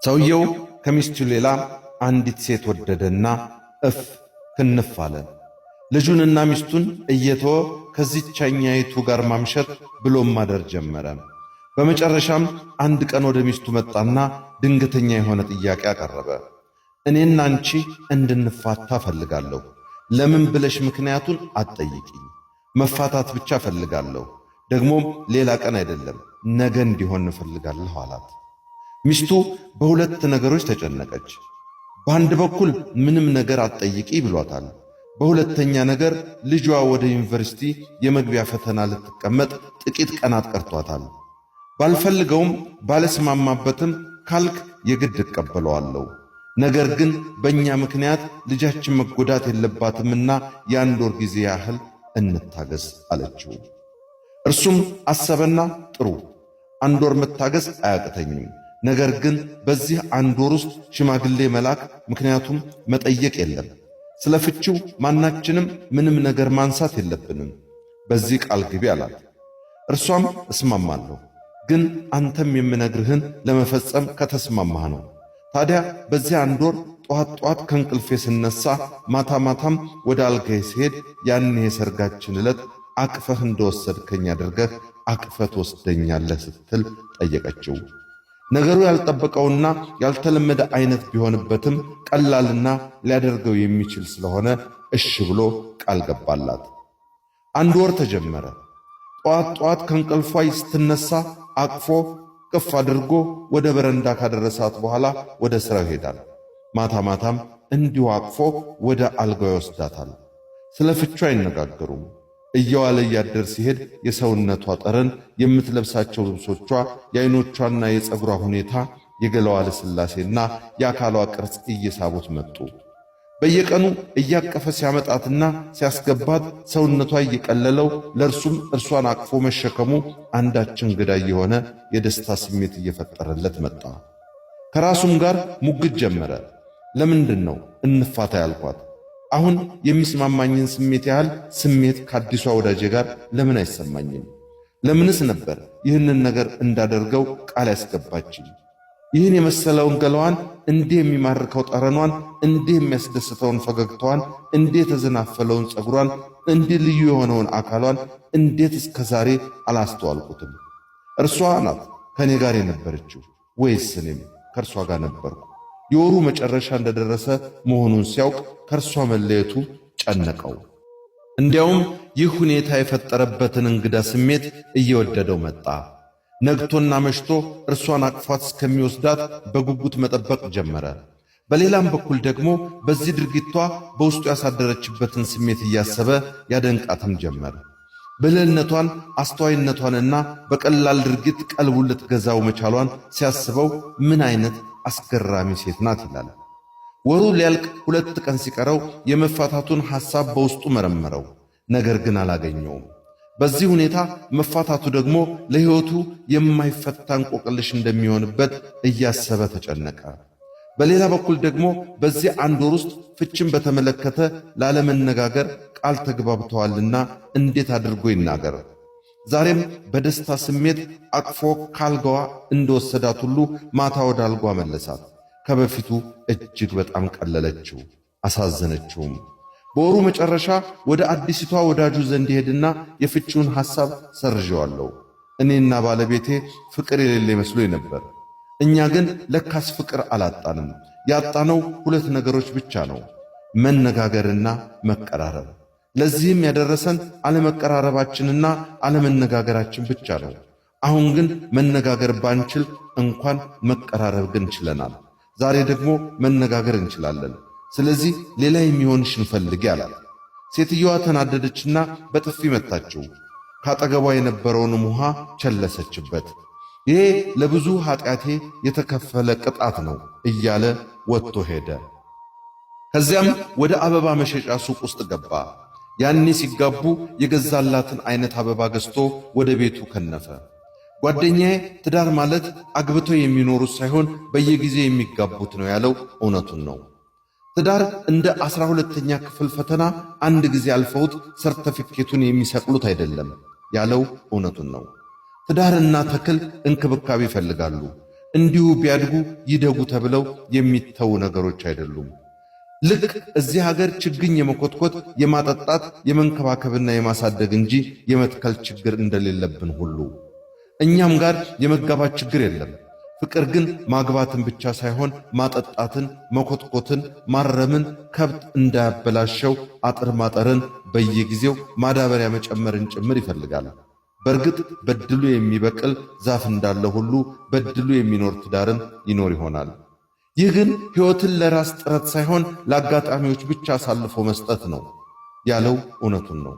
ሰውየው ከሚስቱ ሌላ አንዲት ሴት ወደደና እፍ ክንፍ አለ። ልጁንና ሚስቱን እየተወ ከዚህኛይቱ ጋር ማምሸት ብሎም ማደር ጀመረ። በመጨረሻም አንድ ቀን ወደ ሚስቱ መጣና ድንገተኛ የሆነ ጥያቄ አቀረበ። እኔና አንቺ እንድንፋታ ፈልጋለሁ። ለምን ብለሽ ምክንያቱን አትጠይቂኝ። መፋታት ብቻ ፈልጋለሁ። ደግሞም ሌላ ቀን አይደለም ነገ እንዲሆን እፈልጋለሁ አላት። ሚስቱ በሁለት ነገሮች ተጨነቀች። በአንድ በኩል ምንም ነገር አትጠይቂ ብሏታል። በሁለተኛ ነገር ልጇ ወደ ዩኒቨርሲቲ የመግቢያ ፈተና ልትቀመጥ ጥቂት ቀናት ቀርቷታል። ባልፈልገውም ባለስማማበትም ካልክ የግድ እቀበለዋለሁ። ነገር ግን በእኛ ምክንያት ልጃችን መጎዳት የለባትምና የአንድ ወር ጊዜ ያህል እንታገስ አለችው። እርሱም አሰበና ጥሩ፣ አንድ ወር መታገስ አያቅተኝም። ነገር ግን በዚህ አንድ ወር ውስጥ ሽማግሌ መላክ፣ ምክንያቱም መጠየቅ የለም። ስለ ፍቺው ማናችንም ምንም ነገር ማንሳት የለብንም። በዚህ ቃል ግቢ አላት። እርሷም እስማማለሁ፣ ግን አንተም የምነግርህን ለመፈጸም ከተስማማህ ነው። ታዲያ በዚህ አንድ ወር ጧት ከእንቅልፌ ስነሳ ማታ ማታም ወደ አልጋዬ ሲሄድ ያን የሰርጋችን ዕለት አቅፈህ እንደወሰድከኝ አድርገህ አቅፈህ ትወስደኛለህ ስትል ጠየቀችው። ነገሩ ያልጠበቀውና ያልተለመደ አይነት ቢሆንበትም ቀላልና ሊያደርገው የሚችል ስለሆነ እሺ ብሎ ቃል ገባላት። አንድ ወር ተጀመረ። ጧት ከእንቅልፏ ስትነሳ አቅፎ ቅፍ አድርጎ ወደ በረንዳ ካደረሳት በኋላ ወደ ሥራው ይሄዳል። ማታ ማታም እንዲሁ አቅፎ ወደ አልጋው ይወስዳታል። ስለ ፍቹ አይነጋገሩም። እየዋለ እያደር ሲሄድ የሰውነቷ ጠረን፣ የምትለብሳቸው ልብሶቿ፣ የዓይኖቿና የፀጉሯ ሁኔታ፣ የገላዋ ልስላሴና የአካሏ ቅርጽ እየሳቡት መጡ። በየቀኑ እያቀፈ ሲያመጣትና ሲያስገባት ሰውነቷ እየቀለለው ለእርሱም እርሷን አቅፎ መሸከሙ አንዳች እንግዳ የሆነ የደስታ ስሜት እየፈጠረለት መጣ። ከራሱም ጋር ሙግት ጀመረ። ለምንድን ነው እንፋታ ያልኳት? አሁን የሚስማማኝን ስሜት ያህል ስሜት ከአዲሷ ወዳጄ ጋር ለምን አይሰማኝም? ለምንስ ነበር ይህንን ነገር እንዳደርገው ቃል ያስገባችኝ? ይህን የመሰለውን ገላዋን፣ እንዲህ የሚማርከው ጠረኗን፣ እንዲህ የሚያስደስተውን ፈገግታዋን፣ እንዲህ የተዘናፈለውን ፀጉሯን፣ እንዲህ ልዩ የሆነውን አካሏን እንዴት እስከ ዛሬ አላስተዋልኩትም? እርሷ ናት ከእኔ ጋር የነበረችው ወይስ እኔም ከእርሷ ጋር ነበርኩ? የወሩ መጨረሻ እንደደረሰ መሆኑን ሲያውቅ ከእርሷ መለየቱ ጨነቀው። እንዲያውም ይህ ሁኔታ የፈጠረበትን እንግዳ ስሜት እየወደደው መጣ። ነግቶና መሽቶ እርሷን አቅፏት እስከሚወስዳት በጉጉት መጠበቅ ጀመረ። በሌላም በኩል ደግሞ በዚህ ድርጊቷ በውስጡ ያሳደረችበትን ስሜት እያሰበ ያደንቃትም ጀመር። ብልህነቷን፣ አስተዋይነቷንና በቀላል ድርጊት ቀልቡን ልትገዛው መቻሏን ሲያስበው ምን አይነት አስገራሚ ሴት ናት ይላል። ወሩ ሊያልቅ 2 ቀን ሲቀረው የመፋታቱን ሐሳብ በውስጡ መረመረው። ነገር ግን አላገኘውም። በዚህ ሁኔታ መፋታቱ ደግሞ ለሕይወቱ የማይፈታ እንቆቅልሽ እንደሚሆንበት እያሰበ ተጨነቀ። በሌላ በኩል ደግሞ በዚህ አንድ ወር ውስጥ ፍችን በተመለከተ ላለመነጋገር ቃል ተግባብተዋልና እንዴት አድርጎ ይናገር? ዛሬም በደስታ ስሜት አቅፎ ካልጋዋ እንደወሰዳት ሁሉ ማታ ወደ አልጓ መለሳት። ከበፊቱ እጅግ በጣም ቀለለችው፣ አሳዘነችውም። በወሩ መጨረሻ ወደ አዲሲቷ ወዳጁ ዘንድ ሄድና የፍቺውን ሐሳብ ሰርዤዋለሁ። እኔና ባለቤቴ ፍቅር የሌለ መስሎኝ ነበር። እኛ ግን ለካስ ፍቅር አላጣንም። ያጣነው 2 ነገሮች ብቻ ነው፣ መነጋገርና መቀራረብ። ለዚህም ያደረሰን አለመቀራረባችንና አለመነጋገራችን ብቻ ነው። አሁን ግን መነጋገር ባንችል እንኳን መቀራረብ ግን ችለናል። ዛሬ ደግሞ መነጋገር እንችላለን። ስለዚህ ሌላ የሚሆንሽን ፈልጊ አላት። ሴትየዋ ተናደደችና በጥፊ መታችው። ካጠገቧ የነበረውንም ውሃ ቸለሰችበት። ይሄ ለብዙ ኃጢአቴ የተከፈለ ቅጣት ነው እያለ ወጥቶ ሄደ። ከዚያም ወደ አበባ መሸጫ ሱቅ ውስጥ ገባ። ያኔ ሲጋቡ የገዛላትን አይነት አበባ ገዝቶ ወደ ቤቱ ከነፈ። ጓደኛዬ ትዳር ማለት አግብተው የሚኖሩት ሳይሆን በየጊዜው የሚጋቡት ነው ያለው እውነቱን ነው። ትዳር እንደ 12ኛ ክፍል ፈተና አንድ ጊዜ አልፈውት ሰርተፊኬቱን የሚሰቅሉት አይደለም ያለው እውነቱን ነው። ትዳርና ተክል እንክብካቤ ይፈልጋሉ። እንዲሁ ቢያድጉ ይደጉ ተብለው የሚተዉ ነገሮች አይደሉም። ልክ እዚህ ሀገር ችግኝ የመኮትኮት፣ የማጠጣት፣ የመንከባከብና የማሳደግ እንጂ የመትከል ችግር እንደሌለብን ሁሉ እኛም ጋር የመጋባት ችግር የለም። ፍቅር ግን ማግባትን ብቻ ሳይሆን ማጠጣትን፣ መኮትኮትን፣ ማረምን፣ ከብት እንዳያበላሸው አጥር ማጠርን፣ በየጊዜው ማዳበሪያ መጨመርን ጭምር ይፈልጋል። በእርግጥ በድሉ የሚበቅል ዛፍ እንዳለ ሁሉ በድሉ የሚኖር ትዳርም ይኖር ይሆናል። ይህ ግን ሕይወትን ለራስ ጥረት ሳይሆን ለአጋጣሚዎች ብቻ አሳልፎ መስጠት ነው ያለው እውነቱን ነው።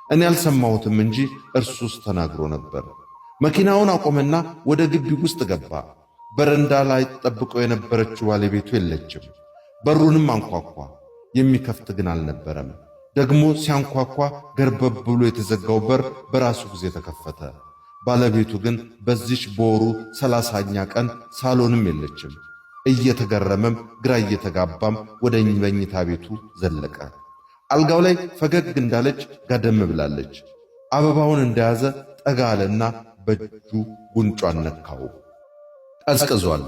እኔ አልሰማሁትም እንጂ እርሱስ ተናግሮ ነበር። መኪናውን አቆመና ወደ ግቢው ውስጥ ገባ። በረንዳ ላይ ጠብቆ የነበረችው ባለቤቱ የለችም። በሩንም አንኳኳ። የሚከፍት ግን አልነበረም። ደግሞ ሲያንኳኳ ገርበብ ብሎ የተዘጋው በር በራሱ ጊዜ ተከፈተ። ባለቤቱ ግን በዚች በወሩ 30ኛ ቀን ሳሎንም የለችም። እየተገረመም ግራ እየተጋባም ወደ መኝታ ቤቱ ዘለቀ። አልጋው ላይ ፈገግ እንዳለች ጋደም ብላለች። አበባውን እንደያዘ ጠጋ አለና በእጁ ጉንጯን ነካው። ቀዝቅዟል።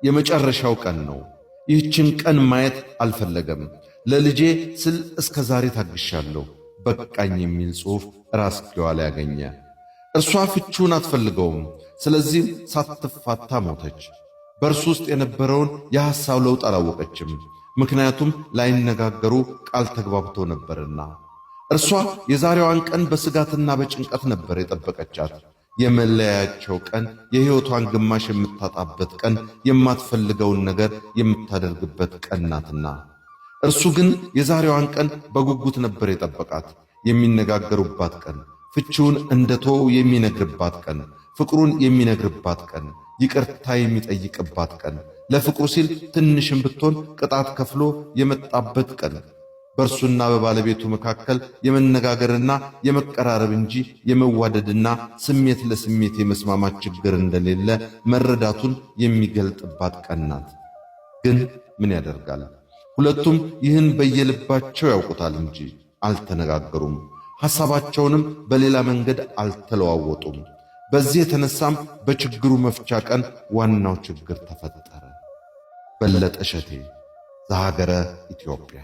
የመጨረሻው ቀን ነው። ይህችን ቀን ማየት አልፈለገም። ለልጄ ስል እስከ ዛሬ ታግሻለሁ በቃኝ የሚል ጽሑፍ ራስጌዋ ላይ ያገኘ። እርሷ ፍቹን አትፈልገውም። ስለዚህ ሳትፋታ ሞተች። በእርሱ ውስጥ የነበረውን የሐሳብ ለውጥ አላወቀችም። ምክንያቱም ላይነጋገሩ ቃል ተግባብተው ነበርና። እርሷ የዛሬዋን ቀን በስጋትና በጭንቀት ነበር የጠበቀቻት። የመለያያቸው ቀን፣ የሕይወቷን ግማሽ የምታጣበት ቀን፣ የማትፈልገውን ነገር የምታደርግበት ቀን ናትና። እርሱ ግን የዛሬዋን ቀን በጉጉት ነበር የጠበቃት። የሚነጋገሩባት ቀን፣ ፍቺውን እንደተወው የሚነግርባት ቀን፣ ፍቅሩን የሚነግርባት ቀን፣ ይቅርታ የሚጠይቅባት ቀን፣ ለፍቅሩ ሲል ትንሽም ብትሆን ቅጣት ከፍሎ የመጣበት ቀን፣ በእርሱና በባለቤቱ መካከል የመነጋገርና የመቀራረብ እንጂ የመዋደድና ስሜት ለስሜት የመስማማት ችግር እንደሌለ መረዳቱን የሚገልጥባት ቀን ናት። ግን ምን ያደርጋል፣ ሁለቱም ይህን በየልባቸው ያውቁታል እንጂ አልተነጋገሩም። ሐሳባቸውንም በሌላ መንገድ አልተለዋወጡም። በዚህ የተነሳም በችግሩ መፍቻ ቀን ዋናው ችግር ተፈጠረ። በለጠ እሸቴ ዘሀገረ ኢትዮጵያ